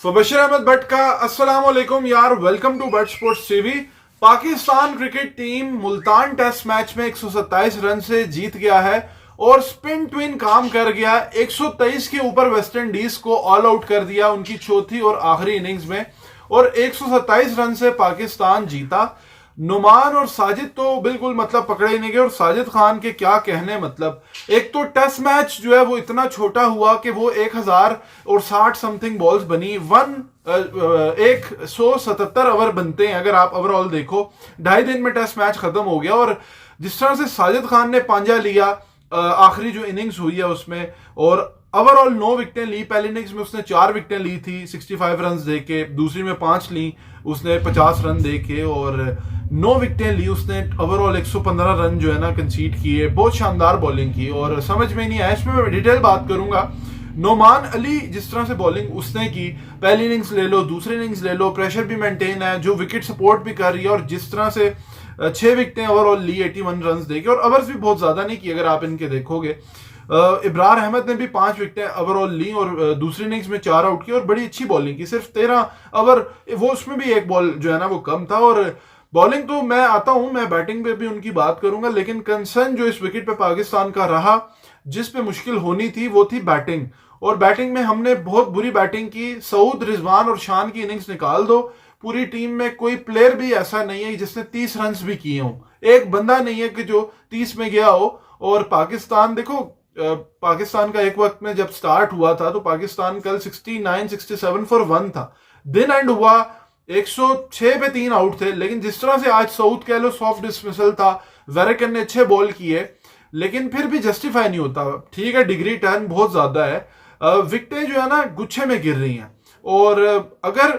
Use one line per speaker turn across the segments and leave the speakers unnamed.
फबशीर अहमद भट्ट का अस्सलाम वालेकुम यार, welcome to Bhatt sports TV. Pakistan cricket team Multan test match में 127 रन से जीत गया है और स्पिन ट्विन काम कर गया। 123 के ऊपर वेस्ट इंडीज को ऑल आउट कर दिया उनकी चौथी और आखिरी इनिंग्स में और 127 रन से पाकिस्तान जीता। नुमान और साजिद तो बिल्कुल मतलब पकड़े ही नहीं गए और साजिद खान के क्या कहने। मतलब एक तो टेस्ट मैच जो है वो इतना छोटा हुआ कि वो 1060 समथिंग बॉल्स बनी। 177 ओवर बनते हैं अगर आप ओवरऑल देखो। 2.5 दिन में टेस्ट मैच खत्म हो गया और जिस तरह से साजिद खान ने पांजा लिया आखिरी जो इनिंग्स हुई है उसमें, और ओवरऑल 9 विकेटें ली। पहली इनिंग्स में उसने 4 विकेटें ली थी 65 रन दे के, दूसरी में 5 ली उसने 50 रन दे के, और 9 विकेटें ली उसने। ओवरऑल 115 रन जो है ना कंसीड किए। बहुत शानदार बॉलिंग की और समझ में नहीं आया। इसमें मैं डिटेल बात करूंगा। नोमान अली जिस तरह से बॉलिंग उसने की, पहली इनिंग्स ले लो दूसरी इनिंग्स ले लो, प्रेशर भी मेंटेन है, जो विकेट सपोर्ट भी कर रही है, और जिस तरह से 6 विकेटें ओवरऑल ली 81 रन देके, और ओवर्स भी बहुत ज्यादा नहीं किए अगर आप इनके देखोगे। इब्रार अहमद ने भी 5 विकेटें ओवरऑल ली और दूसरी इनिंग्स में 4 आउट किए और बड़ी अच्छी बॉलिंग की। सिर्फ 13 ओवर वो, उसमें भी एक बॉल जो है ना वो कम था। और बॉलिंग तो मैं आता हूं, मैं बैटिंग पे भी उनकी बात करूंगा, लेकिन कंसर्न जो इस विकेट पे पाकिस्तान का रहा, जिस पे मुश्किल होनी थी वो थी बैटिंग। और बैटिंग में हमने बहुत बुरी बैटिंग की। सऊद, रिजवान और शान की इनिंग्स निकाल दो, पूरी टीम में कोई प्लेयर भी ऐसा नहीं है जिसने 30 रन भी किए हों। एक बंदा नहीं है कि जो 30 में गया हो। और पाकिस्तान देखो, पाकिस्तान का एक वक्त में जब स्टार्ट हुआ था तो पाकिस्तान कल 69-67 फॉर 1 था। दिन एंड हुआ 106 पे 3 आउट थे। लेकिन जिस तरह से आज सऊद कह लो सॉफ्ट डिसमिसल था, वेरेकन ने अच्छे बॉल किए, लेकिन फिर भी जस्टिफाई नहीं होता। ठीक है, डिग्री टर्न बहुत ज्यादा है, विकेटें जो है ना गुच्छे में गिर रही हैं। और अगर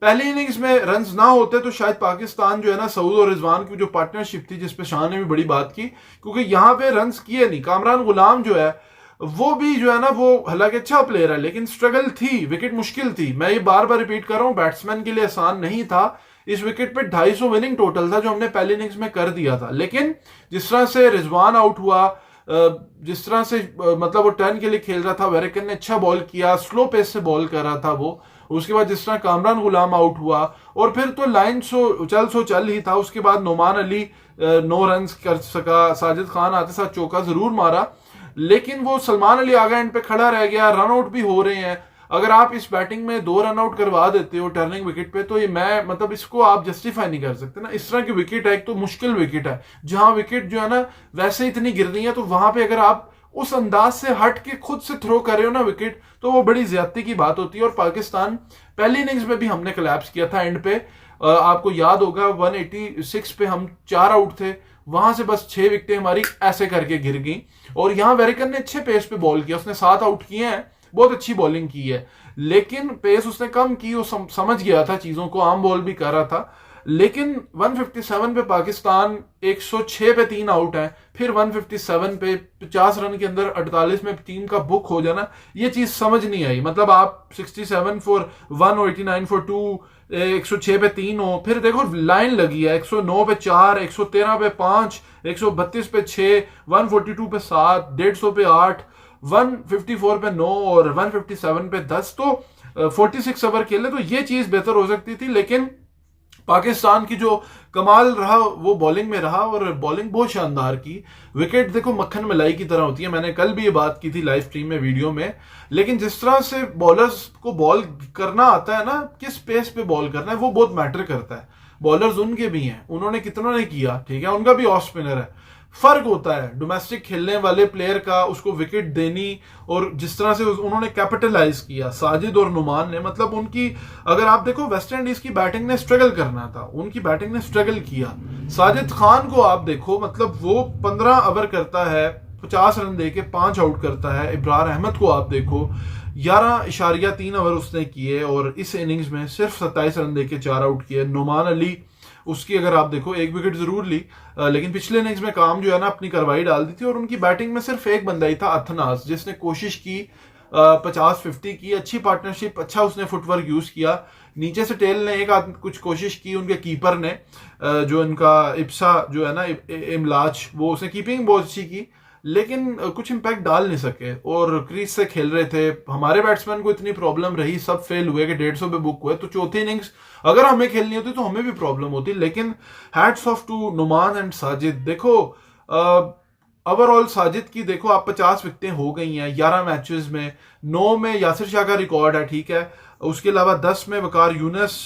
पहली इनिंग्स में रन्स ना होते तो शायद पाकिस्तान जो है ना, सऊद और रिजवान की जो पार्टनरशिप थी जिस पे शान ने भी बड़ी बात की, क्योंकि यहां पे रन्स किए नहीं। कामरान गुलाम जो है वो भी जो है ना, वो हालांकि अच्छा प्लेयर है लेकिन स्ट्रगल थी, विकेट मुश्किल थी। मैं ये बार बार रिपीट कर रहा हूं, बैट्समैन के लिए आसान नहीं था। इस विकेट पे 250 विनिंग टोटल था जो हमने पहली इनिंग्स में कर दिया था। लेकिन जिस तरह से रिजवान आउट हुआ, जिस तरह से मतलब वो टर्न के लिए खेल रहा था, वेरेकन ने अच्छा बॉल किया, स्लो पेस से बॉल कर रहा था वो। उसके बाद जिस तरह कामरान गुलाम आउट हुआ और फिर तो लाइन सो चल ही था। उसके बाद नोमान अली 9 रन कर सका, साजिद खान आते साथ चौका जरूर मारा, लेकिन वो सलमान अली आगे एंड पे खड़ा रह गया। रन आउट भी हो रहे हैं। अगर आप इस बैटिंग में 2 रन आउट करवा देते हो टर्निंग विकेट पे, तो ये मैं मतलब इसको आप जस्टिफाई नहीं कर सकते ना। इस तरह की विकेट है, एक तो मुश्किल विकेट है जहां विकेट जो है ना वैसे इतनी गिर रही है, तो वहां पे अगर आप उस अंदाज से हट के खुद से थ्रो कर रहे हो ना विकेट, तो वो बड़ी ज्यादती की बात होती है। और पाकिस्तान पहली इनिंग्स में भी हमने कोलैप्स किया था एंड पे, आपको याद होगा 186 पे हम 4 आउट थे, वहां से बस 6 विकेटें हमारी ऐसे करके गिर गई। और यहां वेरिकन ने अच्छे पेस पे बॉल किया, उसने 7 आउट किए हैं, बहुत अच्छी बॉलिंग की है, लेकिन पेस उसने कम की। वो समझ गया था चीजों को, आम बॉल भी कर रहा था। लेकिन 157 पे पाकिस्तान 106 पे 3 आउट है, फिर 157 पे 50 रन के अंदर 48 में टीम का बुक हो जाना, ये चीज समझ नहीं आई। मतलब आप 67 फॉर 1 और 89 फॉर 2, 106 पे 3 हो, फिर देखो लाइन लगी है 109 पे 4, 113 पे 5, 132 पे 6, 142 पे 7, 150 पे 8, 154 पे 9 और 157 पे 10। तो 46 ओवर खेले तो ये चीज बेहतर हो सकती थी। लेकिन पाकिस्तान की जो कमाल रहा वो बॉलिंग में रहा, और बॉलिंग बहुत शानदार की। विकेट देखो मक्खन मलाई की तरह होती है, मैंने कल भी ये बात की थी लाइव स्ट्रीम में, वीडियो में। लेकिन जिस तरह से बॉलर्स को बॉल करना आता है ना, किस पेस पे बॉल करना है, वो बहुत मैटर करता है। बॉलर्स उनके भी हैं, उन्होंने कितनों ने किया, ठीक है, उनका भी ऑफ स्पिनर है। फर्क होता है डोमेस्टिक खेलने वाले प्लेयर का, उसको विकेट देनी, और जिस तरह से उन्होंने कैपिटलाइज किया साजिद और नुमान ने। मतलब उनकी अगर आप देखो, वेस्ट इंडीज की बैटिंग ने स्ट्रगल करना था, उनकी बैटिंग ने स्ट्रगल किया। साजिद खान को आप देखो, मतलब वो 15 ओवर करता है, 50 रन देके 5 आउट करता है। इब्रार अहमद को आप देखो, 11.3 ओवर उसने किए और इस इनिंग्स में सिर्फ 27 रन देके 4 आउट किए। नुमान अली, उसकी अगर आप देखो 1 विकेट जरूर ली, लेकिन पिछले इनिंग्स में काम जो है ना अपनी कार्रवाई डाल दी थी। और उनकी बैटिंग में सिर्फ एक बंदा ही था, अथनास, जिसने कोशिश की 50-50 की, अच्छी पार्टनरशिप, अच्छा उसने फुटवर्क यूज किया। नीचे से टेल ने एक आध कुछ कोशिश की, उनके कीपर ने जो इनका इप्सा जो है ना इमलाच, वो उसने कीपिंग बहुत अच्छी की। लेकिन कुछ इम्पैक्ट डाल नहीं सके और क्रीज से खेल रहे थे। हमारे बैट्समैन को इतनी प्रॉब्लम रही, सब फेल हुए कि 150 पे बुक हुए, तो चौथी इनिंग्स अगर हमें खेलनी होती तो हमें भी प्रॉब्लम होती। लेकिन hats off to Noman and Sajid. देखो ओवरऑल साजिद की देखो आप 50 विकेटें हो गई हैं 11 मैचेस में, 9 में यासिर शाह का रिकॉर्ड है, ठीक है, उसके अलावा 10 में वकार यूनस,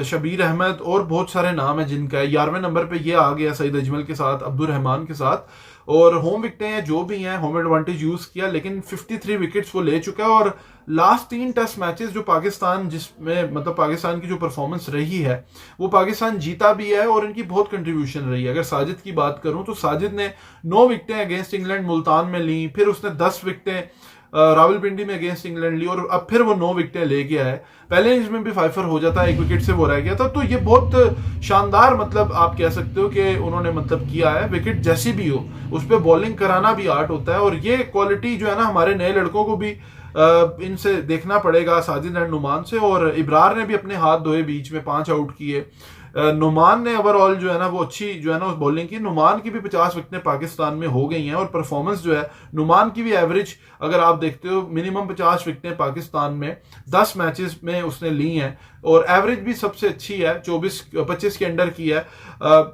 शबीर अहमद और बहुत सारे नाम है जिनका है। 11वें नंबर पे ये आ गया सईद अजमल के साथ, अब्दुल रहमान के साथ। और होम विकेटें हैं जो भी हैं, होम एडवांटेज यूज किया, लेकिन 53 विकेट्स वो ले चुका है। और लास्ट 3 टेस्ट मैचेस जो पाकिस्तान, जिसमें मतलब पाकिस्तान की जो परफॉर्मेंस रही है वो पाकिस्तान जीता भी है और इनकी बहुत कंट्रीब्यूशन रही है। अगर साजिद की बात करूं तो साजिद ने 9 विकेटें अगेंस्ट इंग्लैंड मुल्तान में ली, फिर उसने 10 विकेटें रावलपिंडी में अगेंस्ट इंग्लैंड ली, और अब फिर वो 9 विकेटें ले गया है। पहले इनिंग्स में भी फाइफर हो जाता है, 1 विकेट से वो रह गया था। तो ये बहुत शानदार, मतलब आप कह सकते हो कि उन्होंने मतलब किया है। विकेट जैसी भी हो उस पर बॉलिंग कराना भी आर्ट होता है, और ये क्वालिटी जो है ना हमारे नए लड़कों को भी इनसे देखना पड़ेगा, साजिद एंड नुमान से। और इब्रार ने भी अपने हाथ धोए, बीच में 5 आउट किए। नुमान ने ओवरऑल जो है ना वो अच्छी जो है ना उस बॉलिंग की। नुमान की भी 50 विकेटें पाकिस्तान में हो गई हैं, और परफॉर्मेंस जो है नुमान की भी एवरेज अगर आप देखते हो मिनिमम 50 विकेटें पाकिस्तान में 10 मैचेस में उसने ली हैं, और एवरेज भी सबसे अच्छी है, 25 के अंडर की है।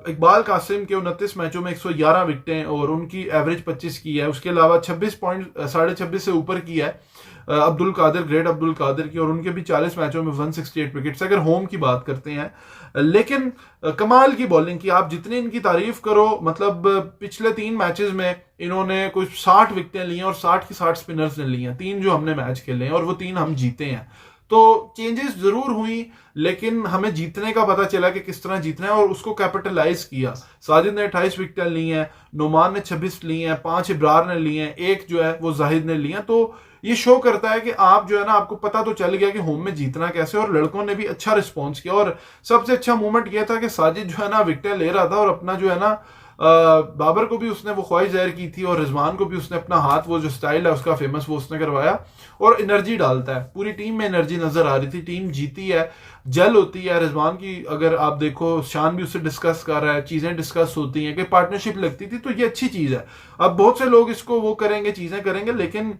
इकबाल कासिम के 29 मैचों में 111 विकेटें और उनकी एवरेज 25 की है। उसके अलावा 26 से ऊपर की है अब्दुल कादिर, ग्रेट अब्दुल कादिर की, और उनके भी 40 मैचों में 168 विकेट्स अगर होम की बात करते हैं। लेकिन कमाल की बॉलिंग की, आप जितनी इनकी तारीफ करो, मतलब पिछले 3 मैचेस में इन्होंने कुछ 60 विकेटें ली हैं, और 60 की 60 स्पिनर्स ने ली हैं, 3 जो हमने मैच खेले हैं, और वो 3 हम जीते हैं। तो चेंजेस जरूर हुई, लेकिन हमें जीतने का पता चला कि किस तरह जीतना है, और उसको कैपिटलाइज किया। साजिद ने 28 विकेटें ली हैं, नुमान ने 26 ली हैं, 5 इब्रार ने ली हैं, 1 जो है वो जाहिद ने ली हैं। तो ये शो करता है कि आप जो है ना, आपको पता तो चल गया कि होम में जीतना कैसे, और लड़कों ने भी अच्छा रिस्पॉन्स किया। और सबसे अच्छा मोमेंट यह था कि साजिद जो है ना विकेटें ले रहा था, और अपना जो है ना बाबर को भी उसने वो ख्वाहिश जाहिर की थी, और रिजवान को भी उसने अपना हाथ, वो जो स्टाइल है उसका फेमस, वो उसने करवाया। और एनर्जी डालता है, पूरी टीम में एनर्जी नजर आ रही थी, टीम जीती है, जल होती है। रिजवान की अगर आप देखो, शान भी उससे डिस्कस कर रहा है, चीजें डिस्कस होती हैं कि पार्टनरशिप लगती थी, तो ये अच्छी चीज है। अब बहुत से लोग इसको वो करेंगे, चीजें करेंगे, लेकिन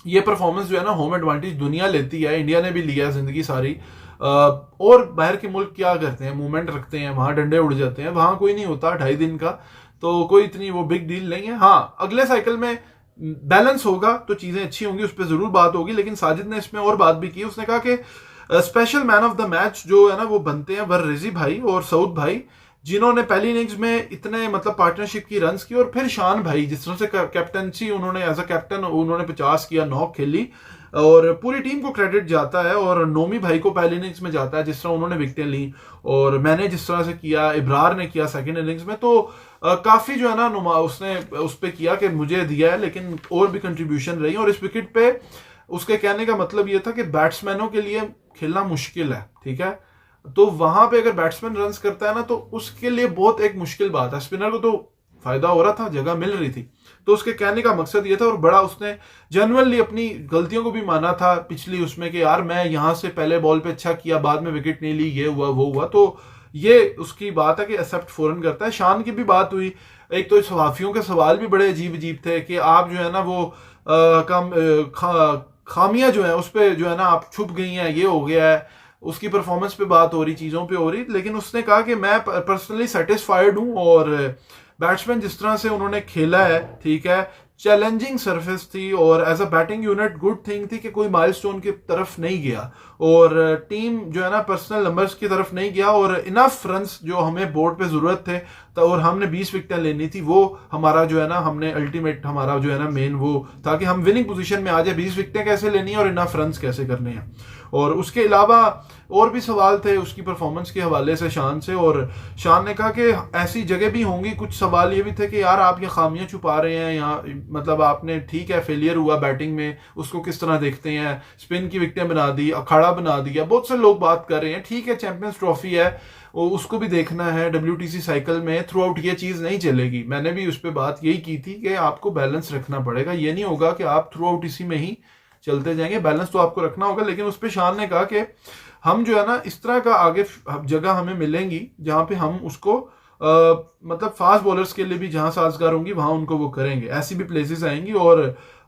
ये परफॉर्मेंस जो है ना होम एडवांटेज दुनिया लेती है, इंडिया ने भी लिया है जिंदगी सारी। और बाहर के मुल्क क्या करते हैं, मूवमेंट रखते हैं, वहां डंडे उड़ जाते हैं, वहां कोई नहीं होता 2.5 दिन का, तो कोई इतनी वो बिग डील नहीं है। हाँ, अगले साइकिल में बैलेंस होगा तो चीजें अच्छी होंगी, उस पर जरूर बात होगी। लेकिन साजिद ने इसमें और बात भी की, उसने कहा कि special man of the match जो है ना वो बनते हैं वर्रेजी भाई और सऊद भाई, जिन्होंने पहली इनिंग्स में इतने मतलब पार्टनरशिप की रन्स की, और फिर शान भाई जिस तरह से कैप्टनसी उन्होंने एज अ कैप्टन उन्होंने 50 किया, नॉक खेली, और पूरी टीम को क्रेडिट जाता है। और नोमी भाई को पहली इनिंग्स में जाता है जिस तरह उन्होंने विकेटें ली, और मैंने जिस तरह से किया, इब्रार ने किया सेकंड इनिंग्स में। तो काफी जो है ना उसने उस पर किया कि मुझे दिया है, लेकिन और भी कंट्रीब्यूशन रही। और इस विकेट पे उसके कहने का मतलब ये था कि बैट्समैनों के लिए खेलना मुश्किल है, ठीक है, तो वहां पे अगर बैट्समैन रन्स करता है ना तो उसके लिए बहुत एक मुश्किल बात है। स्पिनर को तो फायदा हो रहा था, जगह मिल रही थी, तो उसके कहने का मकसद ये था। और बड़ा उसने जेन्युइनली अपनी गलतियों को भी माना था पिछली उसमें कि यार मैं यहां से पहले बॉल पे अच्छा किया, बाद में विकेट नहीं ली, ये हुआ वो हुआ। तो ये उसकी बात है कि एक्सेप्ट फौरन करता है। शान की भी बात हुई, एक तो सहाफियों के सवाल भी बड़े अजीब अजीब थे कि आप जो है ना वो खामियां जो है उस पर जो है ना आप छुप गई हैं, ये हो गया है, उसकी परफॉर्मेंस पे बात हो रही, चीजों पे हो रही। लेकिन उसने कहा कि मैं पर्सनली सेटिस्फाइड हूं, और बैट्समैन जिस तरह से उन्होंने खेला है, ठीक है, चैलेंजिंग सरफेस थी, और as a batting unit good thing थी कि कोई माइलस्टोन की तरफ नहीं गया, और टीम जो है ना पर्सनल नंबर्स की तरफ नहीं गया, और इनफ रन्स जो हमें बोर्ड पे जरूरत थे, तो और हमने 20 विकेटें लेनी थी, वो हमारा जो है ना हमने अल्टीमेट हमारा जो है ना मेन वो था कि हम विनिंग पोजीशन में आ जाए, 20 विकेटें कैसे लेनी है और इनफ रन्स कैसे करने हैं। और उसके अलावा और भी सवाल थे उसकी परफॉर्मेंस के हवाले से शान से, और शान ने कहा कि ऐसी जगह भी होंगी, कुछ सवाल ये भी थे कि यार आप ये खामियां छुपा रहे हैं, यहाँ मतलब आपने ठीक है फेलियर हुआ बैटिंग में, उसको किस तरह देखते हैं, स्पिन की विकेटें बना दी, अखाड़ा बना दिया, बहुत से लोग बात कर रहे हैं, ठीक है चैंपियंस ट्रॉफी है, उसको भी देखना है, WTC साइकिल में थ्रू आउट ये चीज नहीं चलेगी। मैंने भी उस पर बात यही की थी कि आपको बैलेंस रखना पड़ेगा, ये नहीं होगा कि आप थ्रू आउट इसी में ही चलते जाएंगे, बैलेंस तो आपको रखना होगा। लेकिन उस पर शान ने कहा कि हम जो है ना इस तरह का आगे जगह हमें मिलेंगी जहां पे हम उसको मतलब फास्ट बॉलर्स के लिए भी जहां साजगार होंगी वहां उनको वो करेंगे। ऐसी भी प्लेसेस आएंगी और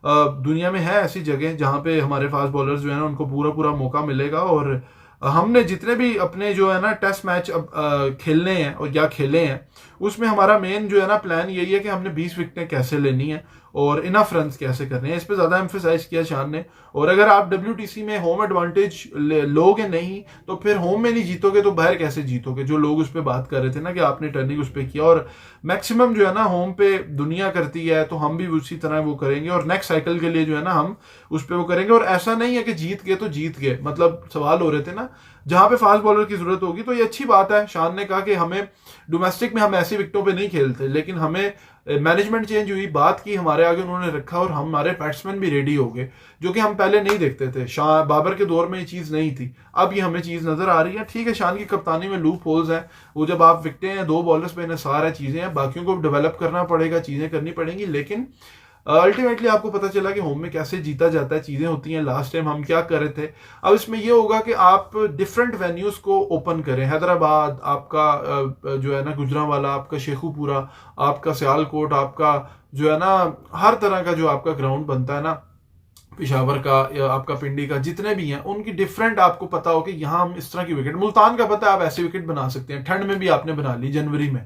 दुनिया में है ऐसी जगह जहां पे हमारे फास्ट बॉलर्स जो है ना उनको पूरा पूरा मौका मिलेगा। और हमने जितने भी अपने जो है ना टेस्ट मैच अब खेलने हैं और या खेले हैं उसमें हमारा मेन जो है ना प्लान यही है कि हमने 20 विकेटें कैसे लेनी है और इनफ रन्स कैसे करने हैं, इस पे ज्यादा एम्फेसाइज किया शान ने। और अगर आप WTC में होम एडवांटेज लोगे नहीं तो फिर होम में नहीं जीतोगे तो बाहर कैसे जीतोगे, जो लोग उस पर बात कर रहे थे ना कि आपने टर्निंग उस पर किया। और मैक्सिमम जो है ना होम पे दुनिया करती है तो हम भी उसी तरह वो करेंगे और नेक्स्ट साइकिल के लिए जो है ना हम उस पर वो करेंगे। और ऐसा नहीं है कि जीत गए तो जीत गए, मतलब सवाल हो रहे थे ना जहां पे फास्ट बॉलर की जरूरत होगी। तो ये अच्छी बात है, शान ने कहा कि हमें डोमेस्टिक में हम ऐसी विकेटों पे नहीं खेलते, लेकिन हमें मैनेजमेंट चेंज हुई, बात की, हमारे आगे उन्होंने रखा और हमारे बैट्समैन भी रेडी हो गए, जो कि हम पहले नहीं देखते थे। शाह बाबर के दौर में ये चीज नहीं थी, अब ये हमें चीज नजर आ रही है। ठीक है, शान की कप्तानी में लूप होल्स हैं, वो जब आप विकटें हैं 2 बॉलर्स पे सारी चीजें हैं, बाकियों को डेवलप करना पड़ेगा, चीजें करनी पड़ेंगी। लेकिन अल्टीमेटली आपको पता चला कि होम में कैसे जीता जाता है, चीजें होती हैं। लास्ट टाइम हम क्या कर रहे थे, अब इसमें यह होगा कि आप डिफरेंट वेन्यूज को ओपन करें। हैदराबाद आपका जो है ना, गुजरांवाला आपका, शेखुपुरा आपका, सियालकोट आपका, जो है ना हर तरह का जो आपका ग्राउंड बनता है ना, पिशावर का या आपका पिंडी का, जितने भी हैं उनकी डिफरेंट आपको पता हो कि यहाँ हम इस तरह की विकेट, मुल्तान का पता है आप ऐसी विकेट बना सकते हैं, ठंड में भी आपने बना ली जनवरी में,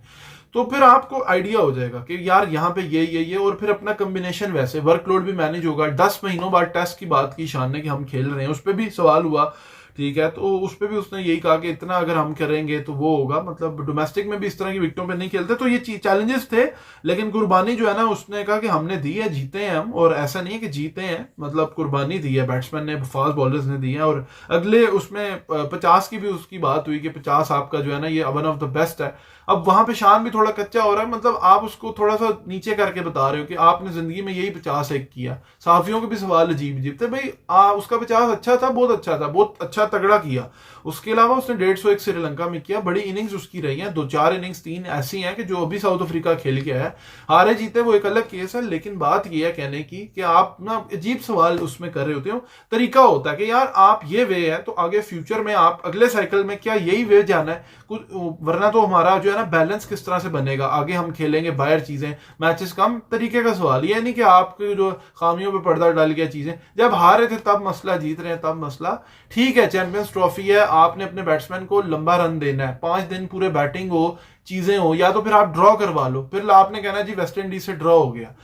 तो फिर आपको आइडिया हो जाएगा कि यार यहाँ पे ये और फिर अपना कॉम्बिनेशन, वैसे वर्कलोड भी मैनेज होगा। 10 महीनों बाद टेस्ट की बात की शान ने कि हम खेल रहे हैं, उस पर भी सवाल हुआ, ठीक है, तो उस पर भी उसने यही कहा कि इतना अगर हम करेंगे तो वो होगा, मतलब डोमेस्टिक में भी इस तरह की विकेटों पे नहीं खेलते। तो ये चैलेंजेस थे, लेकिन कुर्बानी जो है ना उसने कहा कि हमने दी है, जीते हैं हम, और ऐसा नहीं है कि जीते हैं, मतलब कुर्बानी दी है बैट्समैन ने, फास्ट बॉलर्स ने दी है। और अगले उसमें 50 की भी उसकी बात हुई कि 50 आपका जो है ना ये वन ऑफ द बेस्ट है। अब वहां पे शान भी थोड़ा कच्चा हो रहा है, मतलब आप उसको थोड़ा सा नीचे करके बता रहे हो कि आपने जिंदगी में यही 50 एक किया। साफियों के भी सवाल अजीब अजीब थे भाई, उसका 50 अच्छा था, बहुत अच्छा था, बहुत अच्छा तगड़ा किया। उसके अलावा उसने 150 श्रीलंका में किया, बड़ी इनिंग्स उसकी रही है, 2-4 इनिंग्स 3 ऐसी हैं कि जो अभी साउथ अफ्रीका खेल के है, हारे जीते वो एक अलग केस है। लेकिन बात यह है कहने की कि आप ना अजीब सवाल उसमें कर रहे होते हो, तरीका होता है कि यार आप ये वे है तो आगे फ्यूचर में आप अगले साइकिल में क्या यही वे जाना है कुछ, वरना तो हमारा जो है ना बैलेंस किस तरह से बनेगा, आगे हम खेलेंगे बाहर चीजें मैचेस कम, तरीके का सवाल। ये नहीं कि आपके जो खामियों पे पर्दा डाल गया चीजें, जब हारे थे तब मसला, जीत रहे हैं तब मसला। ठीक है, चैंपियंस ट्रॉफी है, आपने अपने बैट्समैन को लंबा रन देना है, 5 दिन पूरे बैटिंग हो, चीजें हो, या तो फिर आप ड्रॉ करवा लो, फिर आपने कहना जी वेस्ट इंडीज से ड्रॉ हो गया,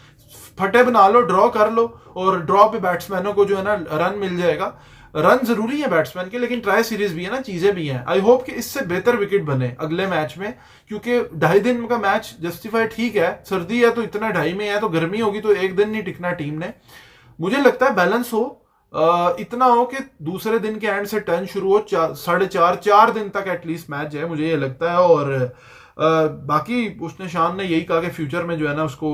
फटे बना लो, ड्रॉ कर लो, और ड्रॉ पे बैट्समैनों को जो है ना रन मिल जाएगा। रन जरूरी है बैट्समैन के, लेकिन ट्राई सीरीज भी है ना, चीजें भी हैं। आई होप कि इससे बेहतर विकेट बने अगले मैच में, क्योंकि 2.5 दिन का मैच जस्टिफाई, ठीक है सर्दी है तो इतना 2.5 में है, तो गर्मी होगी तो 1 दिन नहीं टिकना टीम ने। मुझे लगता है बैलेंस हो, इतना हो कि दूसरे दिन के एंड से टर्न शुरू हो, 4.5 दिन तक एटलीस्ट मैच जाए, मुझे ये लगता है। और बाकी उसने शान ने यही कहा कि फ्यूचर में जो है ना उसको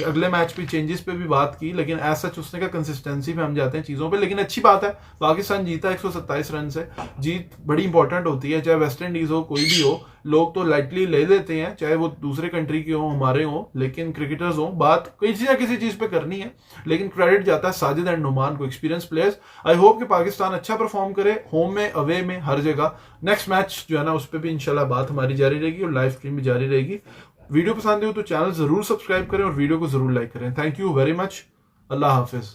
अगले मैच पे चेंजेस पे भी बात की, लेकिन ऐसा उसने का कंसिस्टेंसी पे हम जाते हैं चीजों पे। लेकिन अच्छी बात है पाकिस्तान जीता 127 रन से, जीत बड़ी इंपॉर्टेंट होती है, चाहे वेस्ट इंडीज हो कोई भी हो, लोग तो लाइटली ले लेते हैं, चाहे वो दूसरे कंट्री के हो हमारे हो, लेकिन क्रिकेटर्स हो, बात किसी ना किसी चीज पे करनी है। लेकिन क्रेडिट जाता है साजिद एंड नुमान को, एक्सपीरियंस प्लेयर्स। आई होप कि पाकिस्तान अच्छा परफॉर्म करे, होम में अवे में हर जगह। नेक्स्ट मैच जो है ना उस पर भी इंशाल्लाह बात हमारी जारी रहेगी और लाइव स्ट्रीम भी जारी रहेगी। वीडियो पसंद हो तो चैनल जरूर सब्सक्राइब करें और वीडियो को जरूर लाइक करें। Thank you very much, Allah Hafiz.